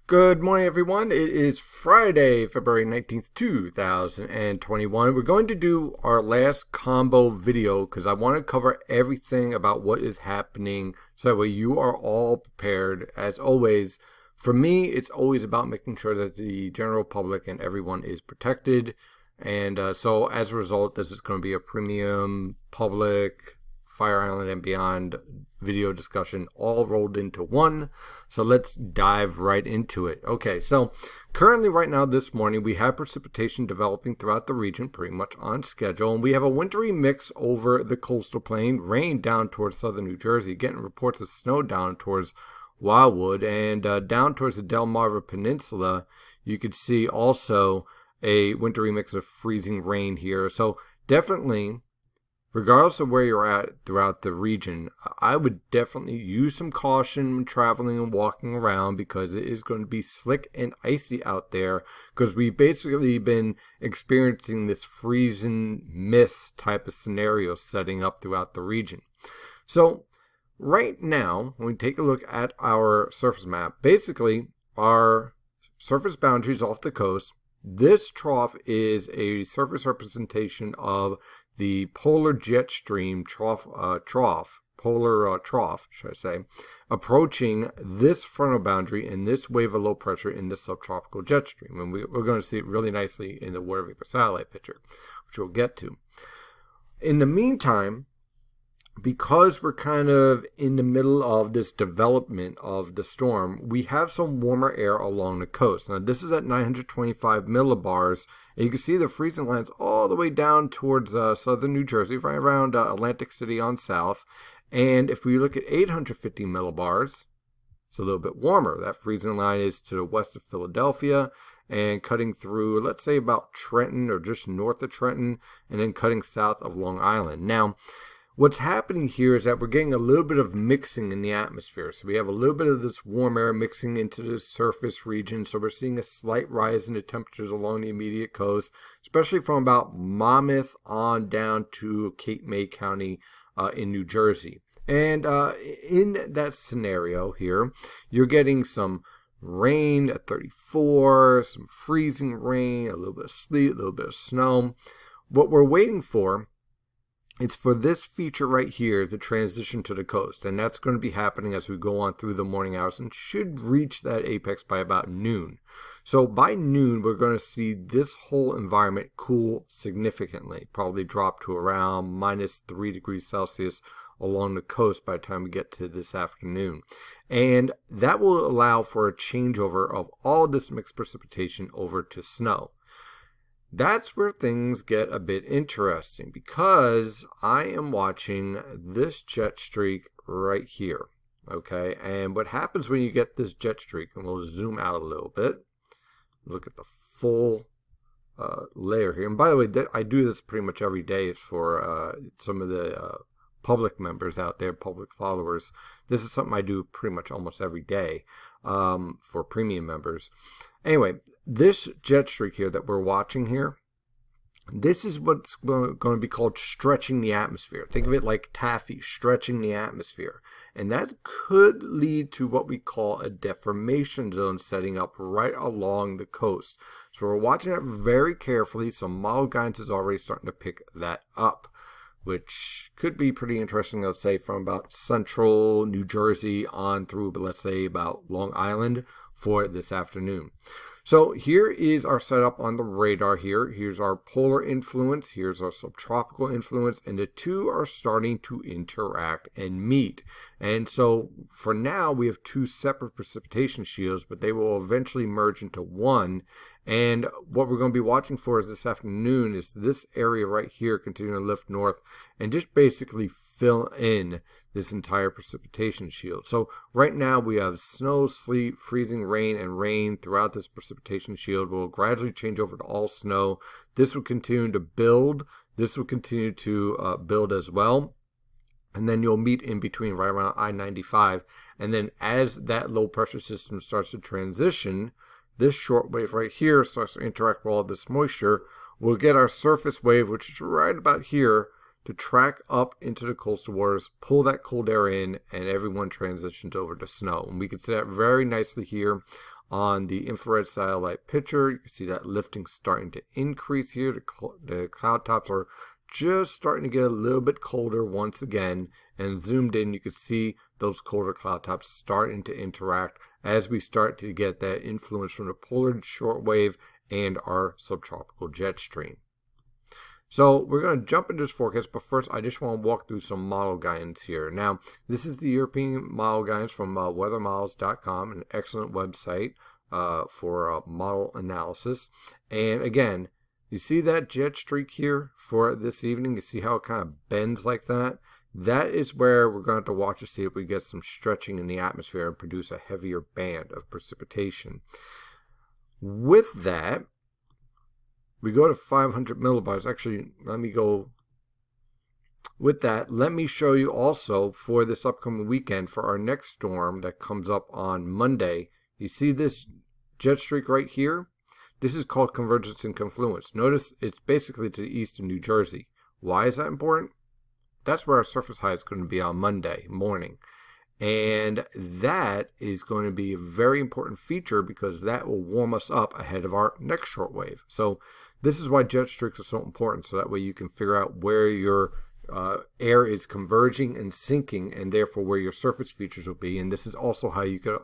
Good morning, everyone. It is Friday, February 19th, 2021. We're going to do our last combo video because I want to cover everything about what is happening so that way you are all prepared. As always, for me, it's always about making sure that the general public and everyone is protected. And so as a result, this is going to be a premium public Fire Island and Beyond video discussion all rolled into one. So let's dive right into it. Okay, so currently right now this morning we have precipitation developing throughout the region pretty much on schedule, and we have a wintry mix over the coastal plain, rain down towards southern New Jersey, getting reports of snow down towards Wildwood, and down towards the Delmarva Peninsula you could see also a wintry mix of freezing rain here. So definitely, regardless of where you're at throughout the region, I would definitely use some caution when traveling and walking around because it is going to be slick and icy out there because we've basically been experiencing this freezing mist type of scenario setting up throughout the region. So right now, when we take a look at our surface map, basically our surface boundaries off the coast, this trough is a surface representation of the polar jet stream polar trough, should I say, approaching this frontal boundary and this wave of low pressure in the subtropical jet stream. And we're going to see it really nicely in the water vapor satellite picture, which we'll get to. In the meantime, because we're kind of in the middle of this development of the storm, we have some warmer air along the coast. Now, this is at 925 millibars, and you can see the freezing lines all the way down towards southern New Jersey, right around Atlantic City on south. And if we look at 850 millibars, it's a little bit warmer. That freezing line is to the west of Philadelphia and cutting through, let's say, about Trenton or just north of Trenton, and then cutting south of Long Island. Now, what's happening here is that we're getting a little bit of mixing in the atmosphere. So we have a little bit of this warm air mixing into the surface region. So we're seeing a slight rise in the temperatures along the immediate coast, especially from about Monmouth on down to Cape May County in New Jersey. And in that scenario here, you're getting some rain at 34, some freezing rain, a little bit of sleet, a little bit of snow. What we're waiting for, it's for this feature right here to transition to the coast, and that's going to be happening as we go on through the morning hours and should reach that apex by about noon. So by noon, we're going to see this whole environment cool significantly, probably drop to around -3 degrees Celsius along the coast by the time we get to this afternoon. And that will allow for a changeover of all this mixed precipitation over to snow. That's where things get a bit interesting because I am watching this jet streak right here, okay? And what happens when you get this jet streak, and we'll zoom out a little bit, look at the full layer here. And by the way, I do this pretty much every day for some of the public members out there, public followers. This is something I do pretty much almost every day for premium members. Anyway, this jet streak here that we're watching here, this is what's going to be called stretching the atmosphere. Think of it like taffy stretching the atmosphere. And that could lead to what we call a deformation zone setting up right along the coast. So we're watching that very carefully. Some model guidance is already starting to pick that up, which could be pretty interesting, let's say, from about central New Jersey on through, but let's say about Long Island for this afternoon. So here is our setup on the radar here. Here's our polar influence. Here's our subtropical influence. And the two are starting to interact and meet. And so for now, we have two separate precipitation shields, but they will eventually merge into one. And what we're going to be watching for is this afternoon is this area right here continuing to lift north and just basically fill in this entire precipitation shield. So right now we have snow, sleet, freezing rain, and rain throughout this precipitation shield. Will gradually change over to all snow. This will continue to build. This will continue to build as well. And then you'll meet in between right around I-95. And then as that low pressure system starts to transition, this short wave right here starts to interact with all this moisture. We'll get our surface wave, which is right about here, to track up into the coastal waters, pull that cold air in, and everyone transitions over to snow. And we can see that very nicely here On the infrared satellite picture, you can see that lifting starting to increase here. The cloud tops are just starting to get a little bit colder once again, and zoomed in you can see those colder cloud tops starting to interact as we start to get that influence from the polar shortwave and our subtropical jet stream. So we're going to jump into this forecast, but first I just want to walk through some model guidance here. Now, this is the European model guidance from weathermodels.com, an excellent website for model analysis. And again, you see that jet streak here for this evening? You see how it kind of bends like that? That is where we're going to have to watch to see if we get some stretching in the atmosphere and produce a heavier band of precipitation. With that, we go to 500 millibars. Actually, let me go with that. Let me show you also for this upcoming weekend for our next storm that comes up on Monday. You see this jet streak right here? This is called convergence and confluence. Notice it's basically to the east of New Jersey. Why is that important? That's where our surface high is going to be on Monday morning. And that is going to be a very important feature because that will warm us up ahead of our next shortwave. So this is why jet streaks are so important, so that way you can figure out where your air is converging and sinking, and therefore where your surface features will be. And this is also how you can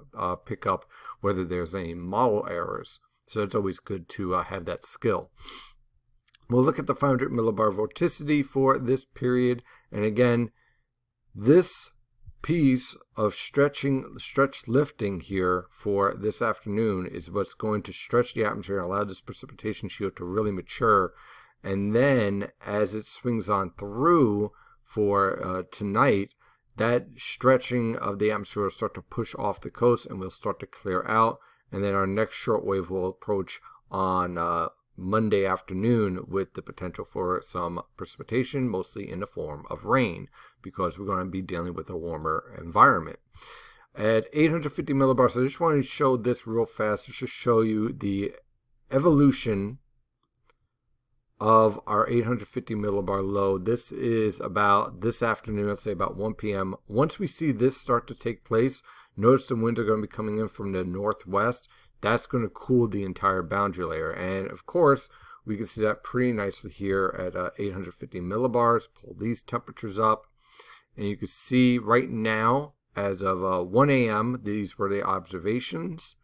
pick up whether there's any model errors. So it's always good to have that skill. We'll look at the 500 millibar vorticity for this period. And again, this piece of stretch lifting here for this afternoon is what's going to stretch the atmosphere and allow this precipitation shield to really mature. And then as it swings on through for tonight, that stretching of the atmosphere will start to push off the coast and will start to clear out. And then our next shortwave will approach on Monday afternoon with the potential for some precipitation, mostly in the form of rain, because we're going to be dealing with a warmer environment. At 850 millibars, I just wanted to show this real fast just to show you the evolution of our 850 millibar low. This is about this afternoon, let's say about 1 p.m. Once we see this start to take place, notice the winds are going to be coming in from the northwest. That's going to cool the entire boundary layer. And of course, we can see that pretty nicely here at 850 millibars. Pull these temperatures up. And you can see right now, as of 1 a.m., these were the observations.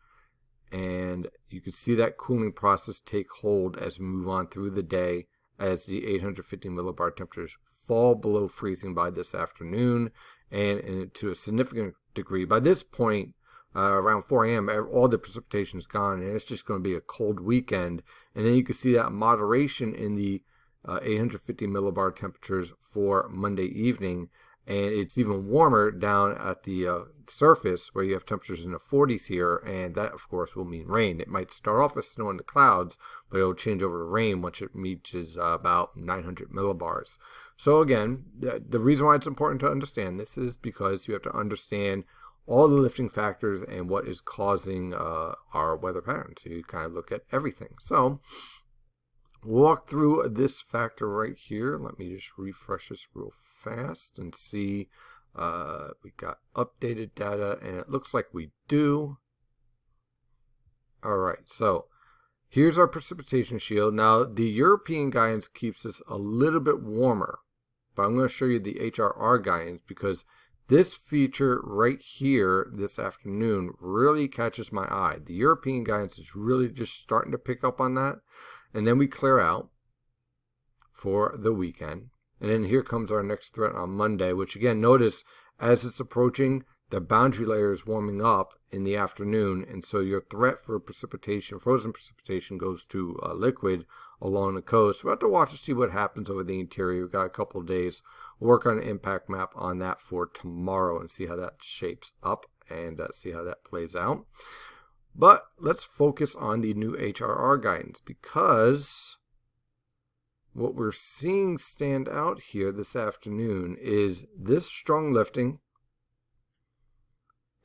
And you can see that cooling process take hold as we move on through the day, as the 850 millibar temperatures fall below freezing by this afternoon, and to a significant degree. By this point, around 4 a.m., all the precipitation is gone, and it's just going to be a cold weekend. And then you can see that moderation in the 850 millibar temperatures for Monday evening, and it's even warmer down at the surface where you have temperatures in the 40s here, and that of course will mean rain. It might start off as snow in the clouds, but it will change over to rain once it reaches about 900 millibars. So again, the reason why it's important to understand this is because you have to understand all the lifting factors and what is causing our weather pattern. So you kind of look at everything. So walk through this factor right here. Let me just refresh this real fast and see we got updated data, and it looks like we do. All right, so here's our precipitation shield. Now the European guidance keeps us a little bit warmer, but I'm going to show you the HRR guidance because this feature right here this afternoon really catches my eye. The European guidance is really just starting to pick up on that. And then we clear out for the weekend. And then here comes our next threat on Monday, which again, notice as it's approaching, the boundary layer is warming up in the afternoon. And so your threat for precipitation, frozen precipitation, goes to liquid along the coast. We'll have to watch to see what happens over the interior. We've got a couple of days. We'll work on an impact map on that for tomorrow and see how that shapes up and see how that plays out. But let's focus on the new HRR guidance, because what we're seeing stand out here this afternoon is this strong lifting,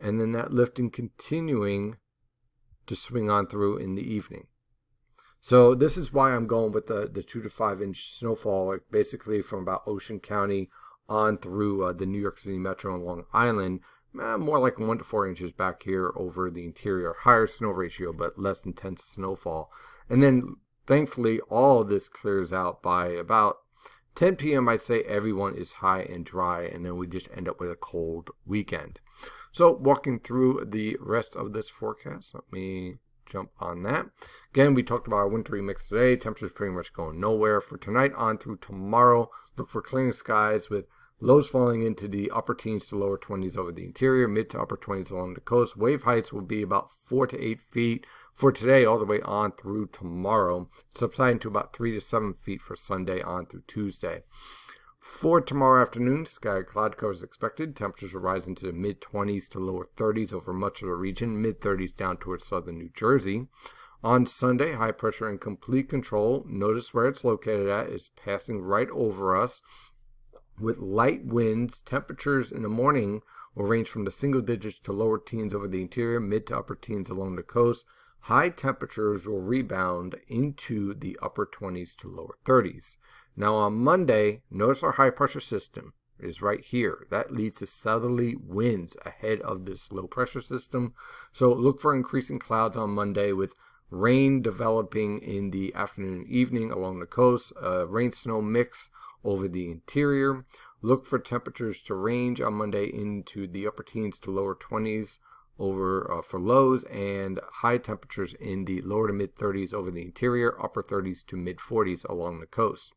and then that lifting continuing to swing on through in the evening. So this is why I'm going with the 2 to 5 inch snowfall, like basically from about Ocean County on through the New York City Metro and Long Island, more like 1 to 4 inches back here over the interior. Higher snow ratio, but less intense snowfall. And then, thankfully, all of this clears out by about 10 p.m. I say everyone is high and dry, and then we just end up with a cold weekend. So, walking through the rest of this forecast, let me jump on that. Again, we talked about our wintry mix today. Temperatures pretty much going nowhere. For tonight on through tomorrow, look for clearing skies with lows falling into the upper teens to lower 20s over the interior, mid to upper 20s along the coast. Wave heights will be about 4 to 8 feet for today all the way on through tomorrow, subsiding to about 3 to 7 feet for Sunday on through Tuesday. For tomorrow afternoon, sky cloud cover is expected. Temperatures will rise into the mid-20s to lower 30s over much of the region, mid-30s down towards southern New Jersey. On Sunday, high pressure in complete control. Notice where it's located at. It's passing right over us with light winds. Temperatures in the morning will range from the single digits to lower teens over the interior, mid to upper teens along the coast. High temperatures will rebound into the upper 20s to lower 30s. Now on Monday, notice our high pressure system is right here. That leads to southerly winds ahead of this low pressure system. So look for increasing clouds on Monday with rain developing in the afternoon and evening along the coast, rain-snow mix over the interior. Look for temperatures to range on Monday into the upper teens to lower 20s over for lows, and high temperatures in the lower to mid 30s over the interior, upper 30s to mid 40s along the coast.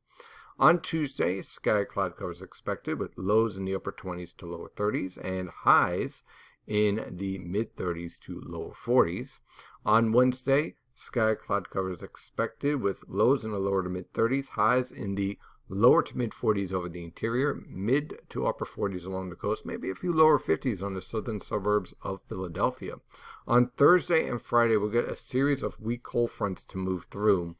On Tuesday, sky cloud cover is expected with lows in the upper 20s to lower 30s and highs in the mid 30s to lower 40s. On Wednesday, sky cloud cover is expected with lows in the lower to mid 30s, highs in the lower to mid 40s over the interior, mid to upper 40s along the coast, maybe a few lower 50s on the southern suburbs of Philadelphia. On Thursday and Friday, we'll get a series of weak cold fronts to move through,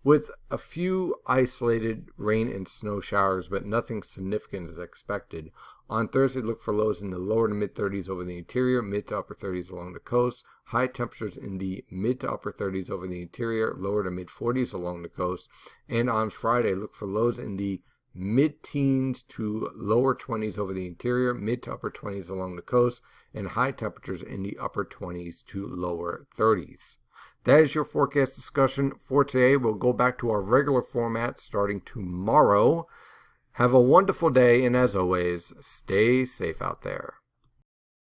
with a few isolated rain and snow showers, but nothing significant is expected. On Thursday, look for lows in the lower to mid 30s over the interior, mid to upper 30s along the coast, high temperatures in the mid to upper 30s over the interior, lower to mid 40s along the coast. And on Friday, look for lows in the mid-teens to lower 20s over the interior, mid to upper 20s along the coast, and high temperatures in the upper 20s to lower 30s. That is your forecast discussion for today. We'll go back to our regular format starting tomorrow. Have a wonderful day, and as always, stay safe out there.